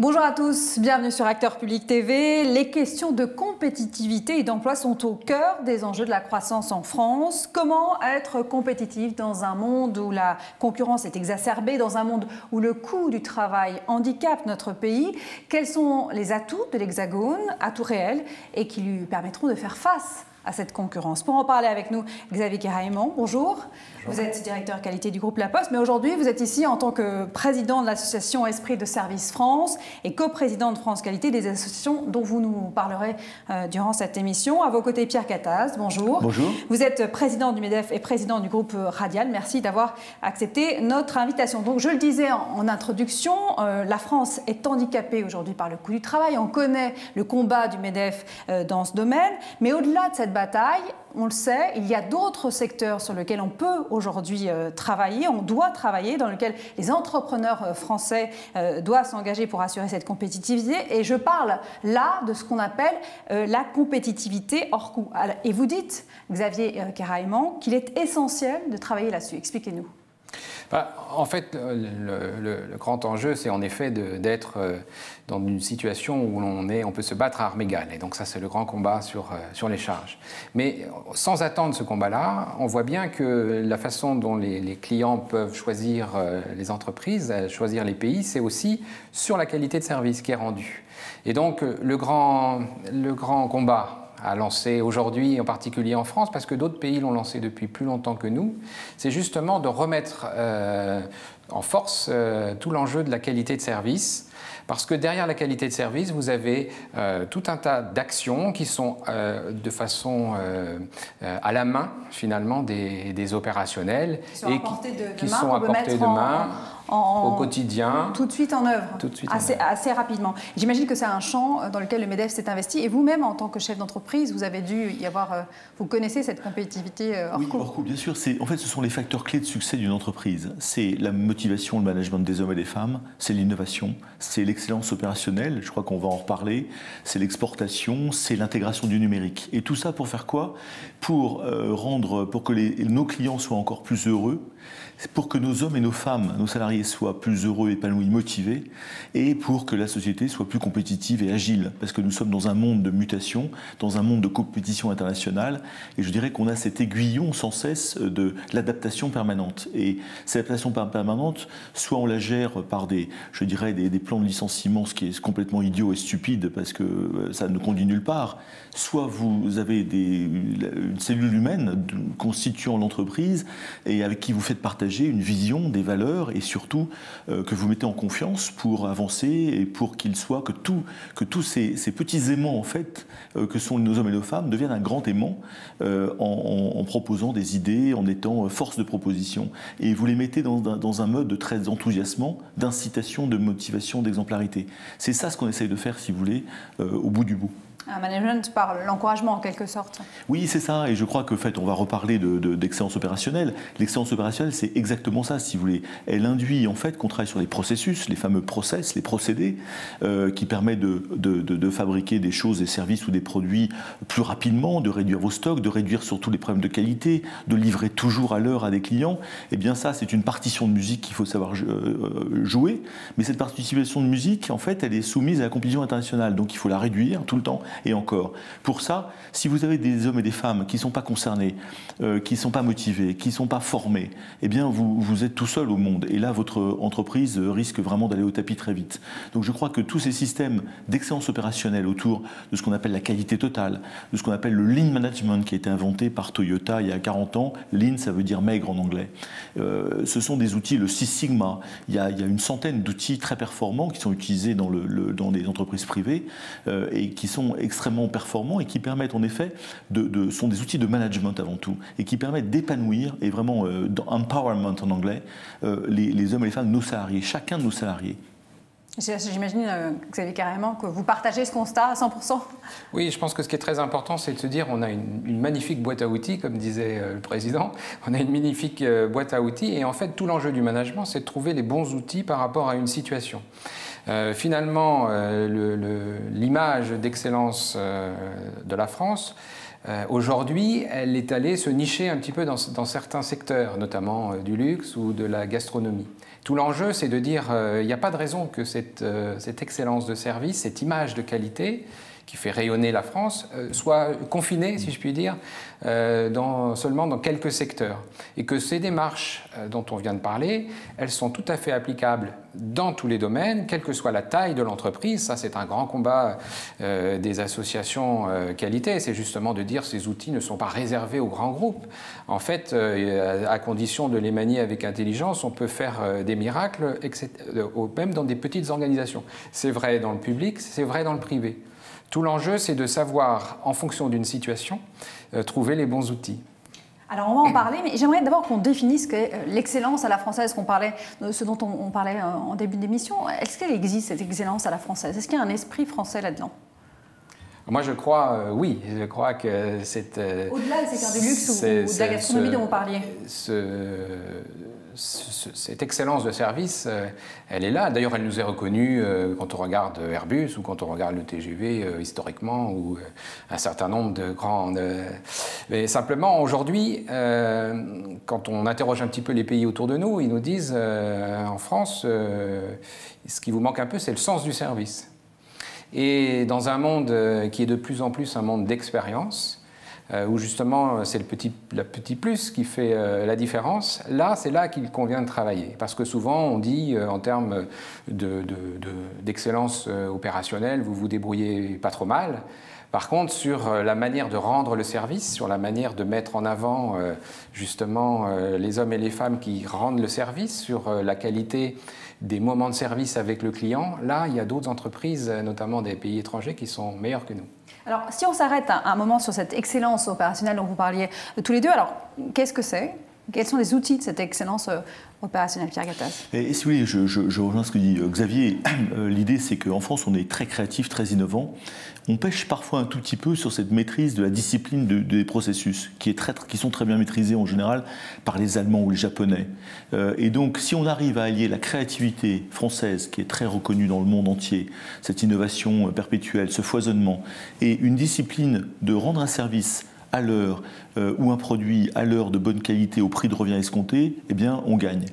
Bonjour à tous, bienvenue sur Acteurs Publics TV. Les questions de compétitivité et d'emploi sont au cœur des enjeux de la croissance en France. Comment être compétitif dans un monde où la concurrence est exacerbée, dans un monde où le coût du travail handicape notre pays? Quels sont les atouts de l'Hexagone, atouts réels, et qui lui permettront de faire face à cette concurrence? Pour en parler avec nous, Xavier Karaïmon, bonjour. Vous êtes directeur qualité du groupe La Poste, mais aujourd'hui vous êtes ici en tant que président de l'association Esprit de Service France et coprésident de France Qualité, des associations dont vous nous parlerez durant cette émission. À vos côtés, Pierre Cataz, bonjour. Bonjour. Vous êtes président du MEDEF et président du groupe Radial. Merci d'avoir accepté notre invitation. Donc je le disais en introduction, la France est handicapée aujourd'hui par le coût du travail. On connaît le combat du MEDEF dans ce domaine, mais au-delà de cette bataille, on le sait, il y a d'autres secteurs sur lesquels on peut aujourd'hui travailler, on doit travailler, dans lesquels les entrepreneurs français doivent s'engager pour assurer cette compétitivité. Et je parle là de ce qu'on appelle la compétitivité hors coût. Et vous dites, Xavier Karaïmon, qu'il est essentiel de travailler là-dessus. Expliquez-nous. En fait, le grand enjeu, c'est en effet d'être dans une situation où on peut se battre à armes égales. Et donc ça, c'est le grand combat sur les charges. Mais sans attendre ce combat-là, on voit bien que la façon dont les clients peuvent choisir les entreprises, choisir les pays, c'est aussi sur la qualité de service qui est rendue. Et donc, le grand combat à lancer aujourd'hui, en particulier en France, parce que d'autres pays l'ont lancé depuis plus longtemps que nous, c'est justement de remettre en force tout l'enjeu de la qualité de service. Parce que derrière la qualité de service, vous avez tout un tas d'actions qui sont de façon à la main, finalement, des opérationnels. Qui sont à portée de main. Au quotidien. Tout de suite en œuvre, assez rapidement. J'imagine que c'est un champ dans lequel le MEDEF s'est investi. Et vous-même, en tant que chef d'entreprise, vous avez dû y avoir... vous connaissez cette compétitivité hors coût? Oui, hors coût, bien sûr. En fait, ce sont les facteurs clés de succès d'une entreprise. C'est la motivation, le management des hommes et des femmes, c'est l'innovation, c'est l'excellence opérationnelle, je crois qu'on va en reparler, c'est l'exportation, c'est l'intégration du numérique. Et tout ça pour faire quoi? Pour que nos clients soient encore plus heureux, pour que nos hommes et nos femmes, nos salariés soient plus heureux, épanouis, motivés, et pour que la société soit plus compétitive et agile. Parce que nous sommes dans un monde de mutation, dans un monde de compétition internationale, et je dirais qu'on a cet aiguillon sans cesse de l'adaptation permanente. Et cette adaptation permanente, soit on la gère par des plans de licenciement, ce qui est complètement idiot et stupide, parce que ça ne conduit nulle part, soit vous avez une cellule humaine constituant l'entreprise, et avec qui vous faites partager une vision, des valeurs, et surtout que vous mettez en confiance pour avancer et pour que tous ces petits aimants en fait que sont nos hommes et nos femmes deviennent un grand aimant en proposant des idées, en étant force de proposition. Et vous les mettez dans un mode très enthousiasmant, d'incitation, de motivation, d'exemplarité. C'est ça ce qu'on essaye de faire, si vous voulez, au bout du bout. Un management par l'encouragement en quelque sorte. Oui, c'est ça, et je crois qu'en fait, on va reparler d'excellence opérationnelle. L'excellence opérationnelle, c'est exactement ça, si vous voulez. Elle induit en fait qu'on travaille sur les processus, les fameux process, les procédés, qui permettent de fabriquer des choses, des services ou des produits plus rapidement, de réduire vos stocks, de réduire surtout les problèmes de qualité, de livrer toujours à l'heure à des clients. Eh bien ça, c'est une partition de musique qu'il faut savoir jouer, mais cette partition de musique, en fait, elle est soumise à la compétition internationale, donc il faut la réduire tout le temps. Et encore, pour ça, si vous avez des hommes et des femmes qui ne sont pas concernés, qui ne sont pas motivés, qui ne sont pas formés, eh bien vous êtes tout seul au monde. Et là, votre entreprise risque vraiment d'aller au tapis très vite. Donc je crois que tous ces systèmes d'excellence opérationnelle autour de ce qu'on appelle la qualité totale, de ce qu'on appelle le Lean Management qui a été inventé par Toyota il y a 40 ans, Lean ça veut dire maigre en anglais, ce sont des outils, le Six Sigma, il y a une centaine d'outils très performants qui sont utilisés dans les entreprises privées et qui sont extrêmement performants et qui permettent en effet, sont des outils de management avant tout, et qui permettent d'épanouir, et vraiment empowerment en anglais, les hommes et les femmes, nos salariés, chacun de nos salariés. J'imagine, Xavier Karaïmon, que vous partagez ce constat à 100%. Oui, je pense que ce qui est très important, c'est de se dire on a une magnifique boîte à outils, comme disait le président. On a une magnifique boîte à outils, et en fait, tout l'enjeu du management, c'est de trouver les bons outils par rapport à une situation. Finalement, l'image d'excellence de la France, Aujourd'hui, elle est allée se nicher un petit peu dans certains secteurs, notamment du luxe ou de la gastronomie. Tout l'enjeu, c'est de dire il n'y a pas de raison que cette excellence de service, cette image de qualité qui fait rayonner la France, soit confinée, si je puis dire, seulement dans quelques secteurs. Et que ces démarches dont on vient de parler, elles sont tout à fait applicables dans tous les domaines, quelle que soit la taille de l'entreprise. Ça, c'est un grand combat des associations qualité. C'est justement de dire que ces outils ne sont pas réservés aux grands groupes. En fait, à condition de les manier avec intelligence, on peut faire des miracles, même dans des petites organisations. C'est vrai dans le public, c'est vrai dans le privé. Tout l'enjeu, c'est de savoir, en fonction d'une situation, trouver les bons outils. Alors on va en parler, mais j'aimerais d'abord qu'on définisse ce qu'est l'excellence à la française, ce dont on parlait en début d'émission. Est-ce qu'elle existe, cette excellence à la française? Est-ce qu'il y a un esprit français là-dedans? Moi, je crois, oui, je crois que c'est... Au-delà des secteurs du luxe ou de la gastronomie dont vous parliez. Cette excellence de service, elle est là. D'ailleurs, elle nous est reconnue quand on regarde Airbus ou quand on regarde le TGV historiquement ou un certain nombre de grands... Mais simplement, aujourd'hui, quand on interroge un petit peu les pays autour de nous, ils nous disent, en France, ce qui vous manque un peu, c'est le sens du service. Et dans un monde qui est de plus en plus un monde d'expérience, où justement c'est le petit plus qui fait la différence, là c'est là qu'il convient de travailler. Parce que souvent on dit en termes d'excellence opérationnelle, vous vous débrouillez pas trop mal. Par contre, sur la manière de rendre le service, sur la manière de mettre en avant justement les hommes et les femmes qui rendent le service, sur la qualité des moments de service avec le client, là, il y a d'autres entreprises, notamment des pays étrangers, qui sont meilleures que nous. Alors, si on s'arrête un moment sur cette excellence opérationnelle dont vous parliez tous les deux, alors, qu'est-ce que c'est? Quels sont les outils de cette excellence opérationnelle, Pierre Gattaz? Et si vous voulez, je rejoins ce que dit Xavier. L'idée, c'est qu'en France, on est très créatif, très innovant. On pêche parfois un tout petit peu sur cette maîtrise de la discipline des processus, qui sont très bien maîtrisés en général par les Allemands ou les Japonais. Et donc, si on arrive à allier la créativité française, qui est très reconnue dans le monde entier, cette innovation perpétuelle, ce foisonnement, et une discipline de rendre un service à l'heure ou un produit à l'heure de bonne qualité au prix de revient escompté, eh bien, on gagne.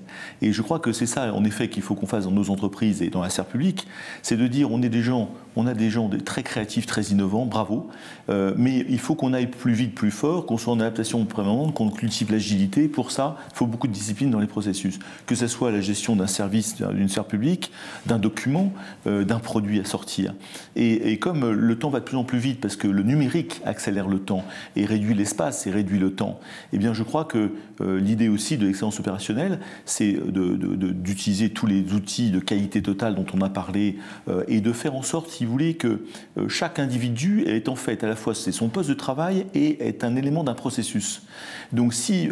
Et je crois que c'est ça, en effet, qu'il faut qu'on fasse dans nos entreprises et dans la sphère publique, c'est de dire on a des gens très créatifs, très innovants, bravo, mais il faut qu'on aille plus vite, plus fort, qu'on soit en adaptation permanente, qu'on cultive l'agilité. Pour ça, il faut beaucoup de discipline dans les processus, que ce soit la gestion d'un service, d'une sphère publique, d'un document, d'un produit à sortir. Et comme le temps va de plus en plus vite, parce que le numérique accélère le temps et réduit l'espace et réduit le temps, eh bien je crois que l'idée aussi de l'excellence opérationnelle, c'est d'utiliser tous les outils de qualité totale dont on a parlé et de faire en sorte, si vous voulez, que chaque individu est en fait à la fois c'est son poste de travail et est un élément d'un processus. Donc si,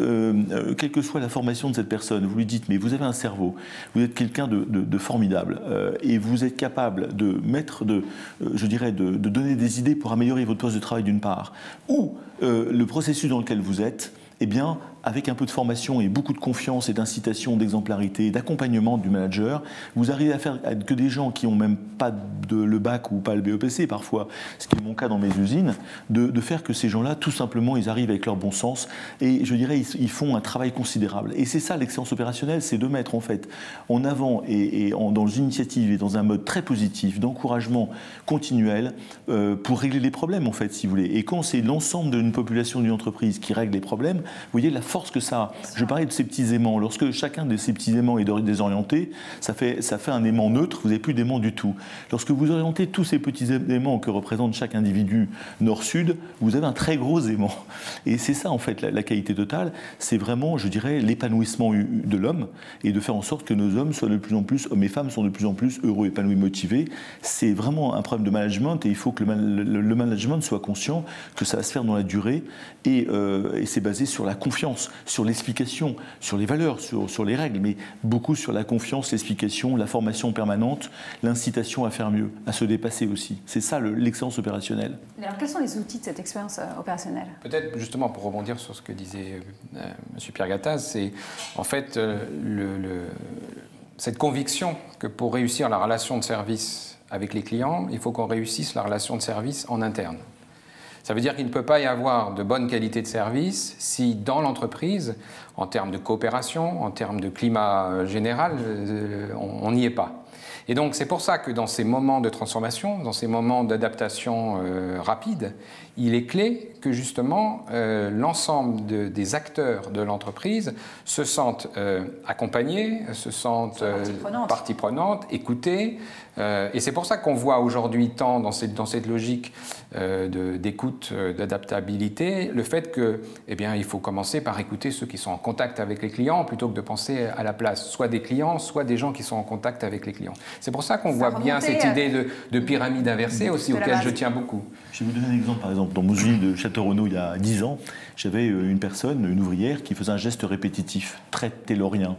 quelle que soit la formation de cette personne, vous lui dites mais vous avez un cerveau, vous êtes quelqu'un de formidable et vous êtes capable de mettre, je dirais, de donner des idées pour améliorer votre poste de travail d'une part, ou le processus dans lequel vous êtes, eh bien, avec un peu de formation et beaucoup de confiance et d'incitation, d'exemplarité, d'accompagnement du manager, vous arrivez à faire que des gens qui n'ont même pas le bac ou pas le BEPC parfois, ce qui est mon cas dans mes usines, de faire que ces gens-là, tout simplement, ils arrivent avec leur bon sens et je dirais, ils font un travail considérable. Et c'est ça l'excellence opérationnelle, c'est de mettre en fait en avant dans une initiative et dans un mode très positif, d'encouragement continuel pour régler les problèmes en fait, si vous voulez. Et quand c'est l'ensemble d'une population d'une entreprise qui règle les problèmes, vous voyez la force que ça a. Je parlais de ces petits aimants. Lorsque chacun de ces petits aimants est désorienté, ça fait un aimant neutre, vous n'avez plus d'aimant du tout. Lorsque vous orientez tous ces petits aimants que représente chaque individu nord-sud, vous avez un très gros aimant. Et c'est ça en fait la qualité totale, c'est vraiment, je dirais, l'épanouissement de l'homme et de faire en sorte que nos hommes soient de plus en plus, hommes et femmes sont de plus en plus heureux, épanouis, motivés. C'est vraiment un problème de management et il faut que le management soit conscient que ça va se faire dans la durée et c'est basé sur la confiance, sur l'explication, sur les valeurs, sur les règles, mais beaucoup sur la confiance, l'explication, la formation permanente, l'incitation à faire mieux, à se dépasser aussi. C'est ça l'excellence opérationnelle. Alors quels sont les outils de cette expérience opérationnelle? Peut-être justement pour rebondir sur ce que disait M. Pierre Gattaz, c'est en fait cette conviction que pour réussir la relation de service avec les clients, il faut qu'on réussisse la relation de service en interne. Ça veut dire qu'il ne peut pas y avoir de bonne qualité de service si dans l'entreprise, en termes de coopération, en termes de climat général, on n'y est pas. Et donc c'est pour ça que dans ces moments de transformation, dans ces moments d'adaptation rapide, il est clé que justement l'ensemble des acteurs de l'entreprise se sentent accompagnés, se sentent partie prenante, écoutés. Et c'est pour ça qu'on voit aujourd'hui tant dans cette logique d'écoute, d'adaptabilité, le fait que, eh bien, il faut commencer par écouter ceux qui sont en contact avec les clients plutôt que de penser à la place, soit des clients, soit des gens qui sont en contact avec les clients. C'est pour ça qu'on voit bien cette idée de pyramide inversée aussi, auquel je tiens beaucoup. Je vais vous donner un exemple, par exemple, dans mon usine de Château-Renaud, il y a 10 ans, j'avais une personne, une ouvrière, qui faisait un geste répétitif, très taylorien.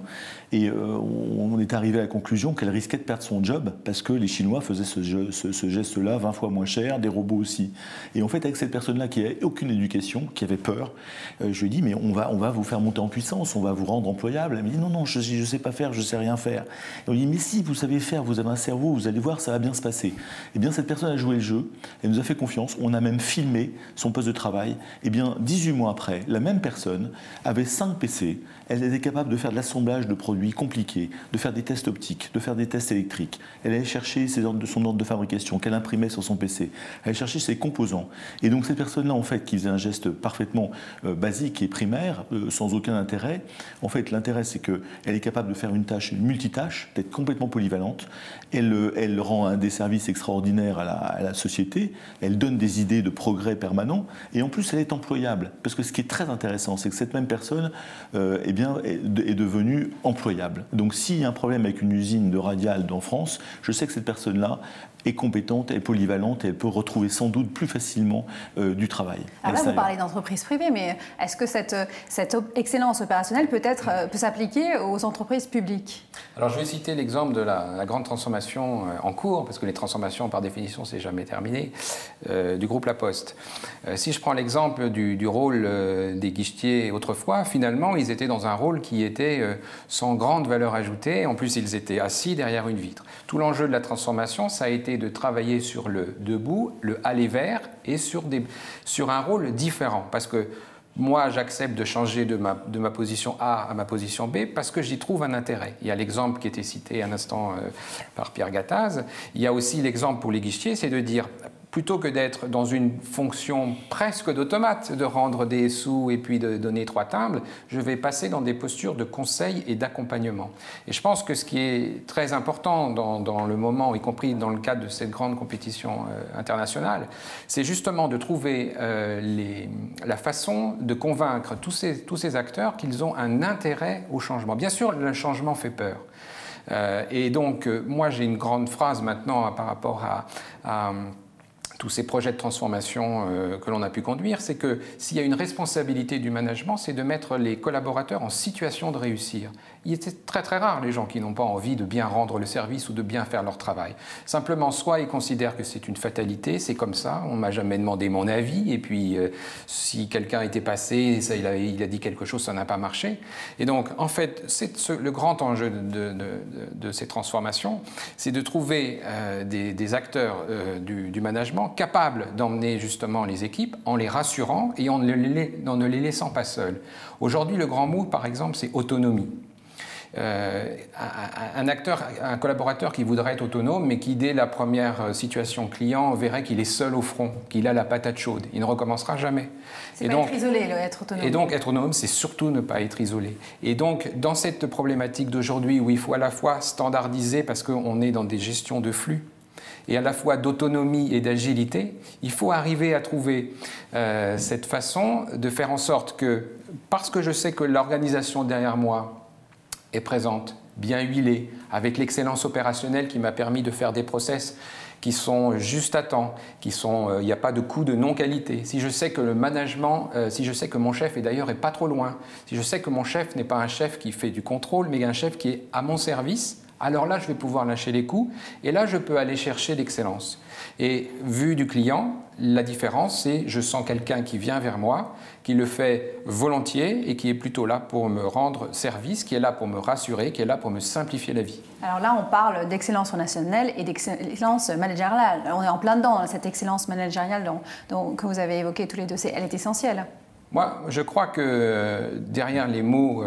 Et on est arrivé à la conclusion qu'elle risquait de perdre son job parce que les Chinois faisaient ce geste-là 20 fois moins cher, des robots aussi. Et en fait, avec cette personne-là qui n'avait aucune éducation, qui avait peur, je lui ai dit, mais on va vous faire monter en puissance, on va vous rendre employable. Elle m'a dit, non, je ne sais pas faire, je ne sais rien faire. Et on lui dit, mais si, vous savez faire, vous avez un cerveau, vous allez voir, ça va bien se passer. Eh bien, cette personne a joué le jeu, elle nous a fait confiance, on a même filmé son poste de travail. Eh bien, 18 mois après, la même personne avait 5 PC, elle était capable de faire de l'assemblage de produits compliqués, de faire des tests optiques, de faire des tests électriques. Elle allait chercher son ordre de fabrication qu'elle imprimait sur son PC. Elle allait chercher ses composants. Et donc cette personne-là, en fait, qui faisait un geste parfaitement basique et primaire, sans aucun intérêt, en fait, l'intérêt, c'est qu'elle est capable de faire une multitâche, d'être complètement polyvalente. Elle rend des services extraordinaires à la société. Elle donne des idées de progrès permanent. Et en plus, elle est employable. Parce que ce qui est très intéressant, c'est que cette même personne est devenue employable. Donc s'il y a un problème avec une usine de radial en France, je sais que cette personne-là est compétente, est polyvalente et elle peut retrouver sans doute plus facilement du travail. Alors là, vous parlez d'entreprises privées, mais est-ce que cette excellence opérationnelle peut s'appliquer aux entreprises publiques? Alors je vais citer l'exemple de la grande transformation en cours, parce que les transformations par définition c'est jamais terminé, du groupe La Poste. Si je prends l'exemple du rôle des guichetiers autrefois, finalement ils étaient dans un rôle qui était sans grande valeur ajoutée, en plus ils étaient assis derrière une vitre. Tout l'enjeu de la transformation, ça a été de travailler sur le debout, le aller vers et sur un rôle différent. Parce que moi, j'accepte de changer de ma position A à ma position B parce que j'y trouve un intérêt. Il y a l'exemple qui était cité un instant par Pierre Gattaz. Il y a aussi l'exemple pour les guichetiers, c'est de dire, plutôt que d'être dans une fonction presque d'automate, de rendre des sous et puis de donner 3 timbres, je vais passer dans des postures de conseil et d'accompagnement. Et je pense que ce qui est très important dans le moment, y compris dans le cadre de cette grande compétition internationale, c'est justement de trouver la façon de convaincre tous ces acteurs qu'ils ont un intérêt au changement. Bien sûr, le changement fait peur. Et donc, moi, j'ai une grande phrase maintenant par rapport à tous ces projets de transformation que l'on a pu conduire, c'est que s'il y a une responsabilité du management, c'est de mettre les collaborateurs en situation de réussir. Il est très très rare les gens qui n'ont pas envie de bien rendre le service ou de bien faire leur travail. Simplement, soit ils considèrent que c'est une fatalité, c'est comme ça, on ne m'a jamais demandé mon avis, et puis si quelqu'un était passé, il a dit quelque chose, ça n'a pas marché. Et donc, en fait, le grand enjeu de ces transformations, c'est de trouver des acteurs du management capables d'emmener justement les équipes en les rassurant et en ne les laissant pas seuls. Aujourd'hui, le grand mot, par exemple, c'est autonomie. Un collaborateur qui voudrait être autonome, mais qui, dès la première situation client, verrait qu'il est seul au front, qu'il a la patate chaude. Il ne recommencera jamais. C'est pas être isolé, être autonome. Et donc, être autonome, c'est surtout ne pas être isolé. Et donc, dans cette problématique d'aujourd'hui, où il faut à la fois standardiser, parce qu'on est dans des gestions de flux, et à la fois d'autonomie et d'agilité, il faut arriver à trouver cette façon de faire en sorte que, parce que je sais que l'organisation derrière moi est présente, bien huilée, avec l'excellence opérationnelle qui m'a permis de faire des process qui sont juste à temps, il n'y a pas de coût de non-qualité. Si je sais que le management, si je sais que mon chef, et d'ailleurs, n'est pas trop loin, si je sais que mon chef n'est pas un chef qui fait du contrôle, mais un chef qui est à mon service, alors là, je vais pouvoir lâcher les coûts et là, je peux aller chercher l'excellence. Et vu du client, la différence, c'est je sens quelqu'un qui vient vers moi, qui le fait volontiers et qui est plutôt là pour me rendre service, qui est là pour me rassurer, qui est là pour me simplifier la vie. Alors là, on parle d'excellence relationnelle et d'excellence managériale. On est en plein dedans, cette excellence managériale que vous avez évoquée tous les deux. Elle est essentielle. Moi, je crois que derrière les mots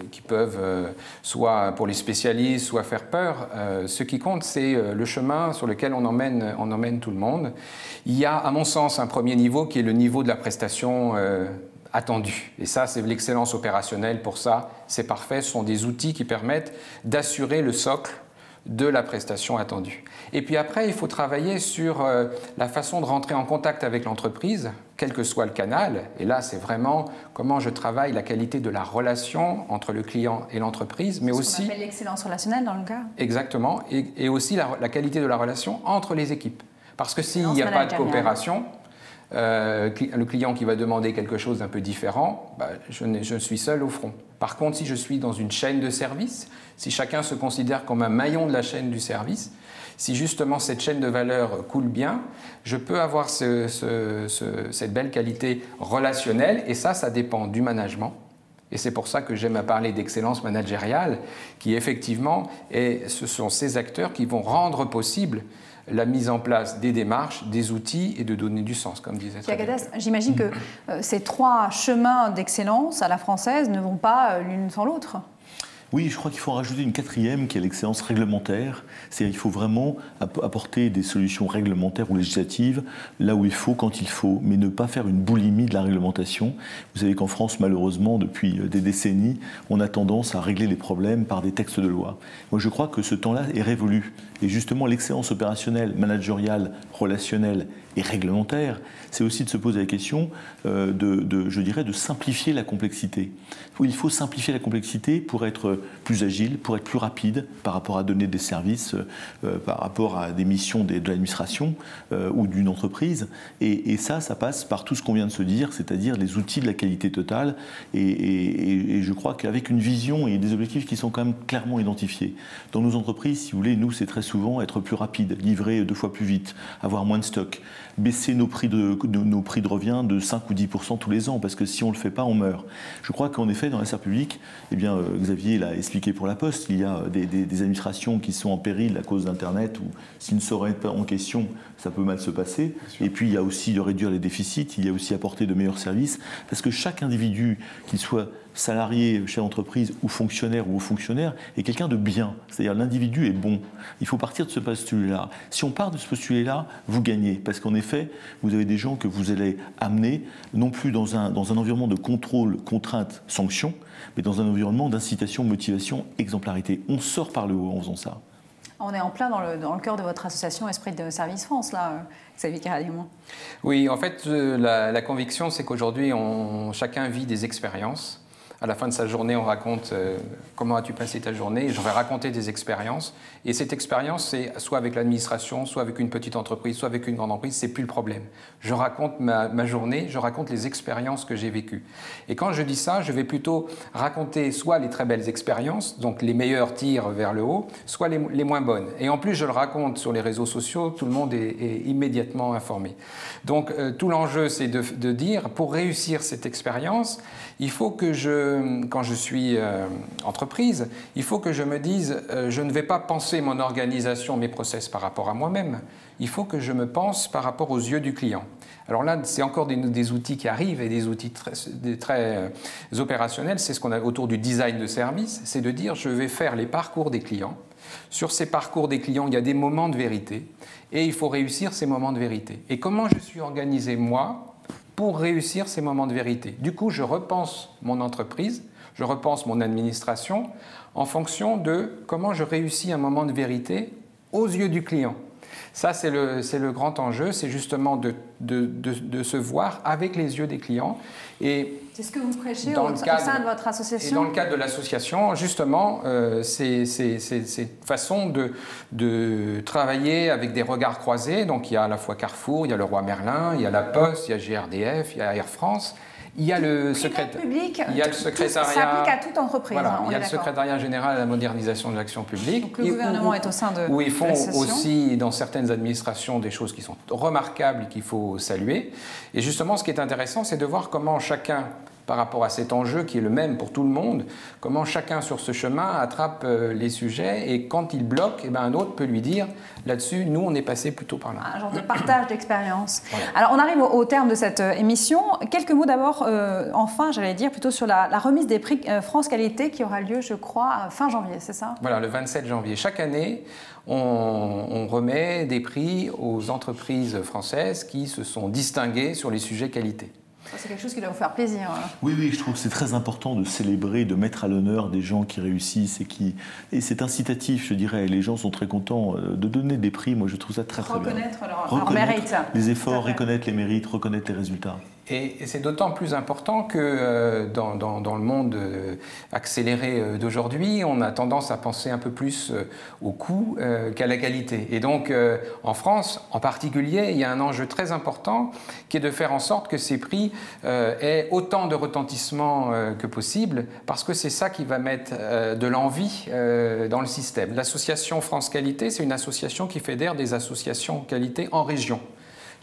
qui peuvent soit pour les spécialistes, soit faire peur, ce qui compte, c'est le chemin sur lequel on emmène tout le monde. Il y a, à mon sens, un premier niveau qui est le niveau de la prestation attendue. Et ça, c'est l'excellence opérationnelle. Pour ça, c'est parfait. Ce sont des outils qui permettent d'assurer le socle de la prestation attendue. Et puis après, il faut travailler sur la façon de rentrer en contact avec l'entreprise, quel que soit le canal. Et là, c'est vraiment comment je travaille la qualité de la relation entre le client et l'entreprise, mais aussi... Ce qu'on appelle l'excellence relationnelle dans le cas. Exactement, et aussi la qualité de la relation entre les équipes. Parce que s'il n'y a pas de coopération, le client qui va demander quelque chose d'un peu différent, je suis seul au front. Par contre, si je suis dans une chaîne de service, si chacun se considère comme un maillon de la chaîne du service, si justement cette chaîne de valeur coule bien, je peux avoir cette belle qualité relationnelle, et ça dépend du management. Et c'est pour ça que j'aime à parler d'excellence managériale, qui effectivement, ce sont ces acteurs qui vont rendre possible la mise en place des démarches, des outils et de donner du sens, comme disait très bien. J'imagine que ces trois chemins d'excellence à la française ne vont pas l'une sans l'autre. Oui, je crois qu'il faut en rajouter une quatrième qui est l'excellence réglementaire. C'est-à-dire qu'il faut vraiment apporter des solutions réglementaires ou législatives là où il faut, quand il faut, mais ne pas faire une boulimie de la réglementation. Vous savez qu'en France, malheureusement, depuis des décennies, on a tendance à régler les problèmes par des textes de loi. Moi, je crois que ce temps-là est révolu. Et justement, l'excellence opérationnelle, managériale, relationnelle et réglementaire, c'est aussi de se poser la question je dirais, de simplifier la complexité. Il faut simplifier la complexité pour être plus agile, pour être plus rapide par rapport à donner des services, par rapport à des missions de l'administration ou d'une entreprise. Et ça passe par tout ce qu'on vient de se dire, c'est-à-dire les outils de la qualité totale. Et je crois qu'avec une vision et des objectifs qui sont quand même clairement identifiés. Dans nos entreprises, si vous voulez, nous, c'est très souvent être plus rapide, livrer 2 fois plus vite, avoir moins de stock, baisser nos prix de revient de 5 ou 10% tous les ans, parce que si on ne le fait pas, on meurt. Je crois qu'en effet, dans la sphère publique, eh bien, Xavier l'a expliqué pour la Poste, il y a des administrations qui sont en péril à cause d'Internet, ou s'ils ne seraient pas en question, ça peut mal se passer. Et puis, il y a aussi de réduire les déficits, il y a aussi apporter de meilleurs services, parce que chaque individu, qu'il soit salarié, chef d'entreprise ou fonctionnaire ou haut fonctionnaire, est quelqu'un de bien. C'est-à-dire l'individu est bon. Il faut partir de ce postulat-là. Si on part de ce postulat-là, vous gagnez. Parce qu'en effet, vous avez des gens que vous allez amener, non plus dans un environnement de contrôle, contrainte, sanction, mais dans un environnement d'incitation, motivation, exemplarité. On sort par le haut en faisant ça. On est en plein dans le cœur de votre association Esprit de Service France, là, Xavier Carradier-Moin. Oui, en fait, la conviction, c'est qu'aujourd'hui, chacun vit des expériences. À la fin de sa journée, on raconte comment as-tu passé ta journée. Je vais raconter des expériences. Et cette expérience, c'est soit avec l'administration, soit avec une petite entreprise, soit avec une grande entreprise, c'est plus le problème. Je raconte ma journée, je raconte les expériences que j'ai vécues. Et quand je dis ça, je vais plutôt raconter soit les très belles expériences, donc les meilleurs tirs vers le haut, soit les moins bonnes. Et en plus, je le raconte sur les réseaux sociaux, tout le monde est immédiatement informé. Donc, tout l'enjeu, c'est de dire, pour réussir cette expérience, il faut que quand je suis entreprise, il faut que je me dise, je ne vais pas penser mon organisation, mes process par rapport à moi-même. Il faut que je me pense par rapport aux yeux du client. Alors là, c'est encore des outils qui arrivent et des outils très opérationnels. C'est ce qu'on a autour du design de service. C'est de dire, je vais faire les parcours des clients. Sur ces parcours des clients, il y a des moments de vérité et il faut réussir ces moments de vérité. Et comment je suis organisé, moi, pour réussir ces moments de vérité? Du coup, je repense mon entreprise, je repense mon administration en fonction de comment je réussis un moment de vérité aux yeux du client. Ça, c'est le grand enjeu, c'est justement de se voir avec les yeux des clients. C'est ce que vous prêchez au sein de votre association? Et dans le cadre de l'association, justement, c'est cette façon de travailler avec des regards croisés. Donc, il y a à la fois Carrefour, il y a Leroy Merlin, il y a La Poste, il y a GRDF, il y a Air France. Il y a le secrétariat. Il y a le secrétariat. Ça s'applique à toute entreprise. Voilà, hein, il y a le secrétariat général à la modernisation de l'action publique. Donc le gouvernement est au sein de. Où ils font aussi, dans certaines administrations, des choses qui sont remarquables et qu'il faut saluer. Et justement, ce qui est intéressant, c'est de voir comment chacun, par rapport à cet enjeu qui est le même pour tout le monde, comment chacun sur ce chemin attrape les sujets et quand il bloque, eh ben, un autre peut lui dire là-dessus, nous on est passé plutôt par là. Un genre de partage d'expérience. Voilà. Alors on arrive au terme de cette émission. Quelques mots d'abord, enfin j'allais dire plutôt sur la remise des prix France Qualité qui aura lieu je crois fin janvier, c'est ça? Voilà, le 27 janvier. Chaque année, on remet des prix aux entreprises françaises qui se sont distinguées sur les sujets qualité. C'est quelque chose qui doit vous faire plaisir. Oui, oui, je trouve que c'est très important de célébrer, de mettre à l'honneur des gens qui réussissent et c'est incitatif, je dirais. Les gens sont très contents de donner des prix. Moi, je trouve ça très, très bien. Reconnaître leur mérite. Les efforts, reconnaître les mérites, reconnaître les résultats. Et c'est d'autant plus important que dans le monde accéléré d'aujourd'hui, on a tendance à penser un peu plus au coût qu'à la qualité. Et donc, en France, en particulier, il y a un enjeu très important qui est de faire en sorte que ces prix aient autant de retentissement que possible, parce que c'est ça qui va mettre de l'envie dans le système. L'association France Qualité, c'est une association qui fédère des associations qualité en région.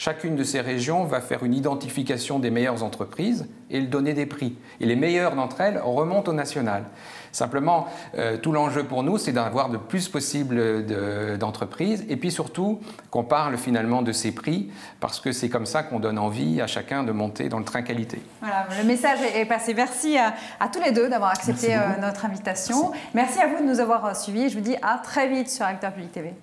Chacune de ces régions va faire une identification des meilleures entreprises et donner des prix. Et les meilleures d'entre elles remontent au national. Simplement, tout l'enjeu pour nous, c'est d'avoir le plus possible d'entreprises et puis surtout qu'on parle finalement de ces prix parce que c'est comme ça qu'on donne envie à chacun de monter dans le train qualité. Voilà, le message est passé. Merci à tous les deux d'avoir accepté notre invitation. Merci à vous de nous avoir suivis. Je vous dis à très vite sur Acteurs Publics TV.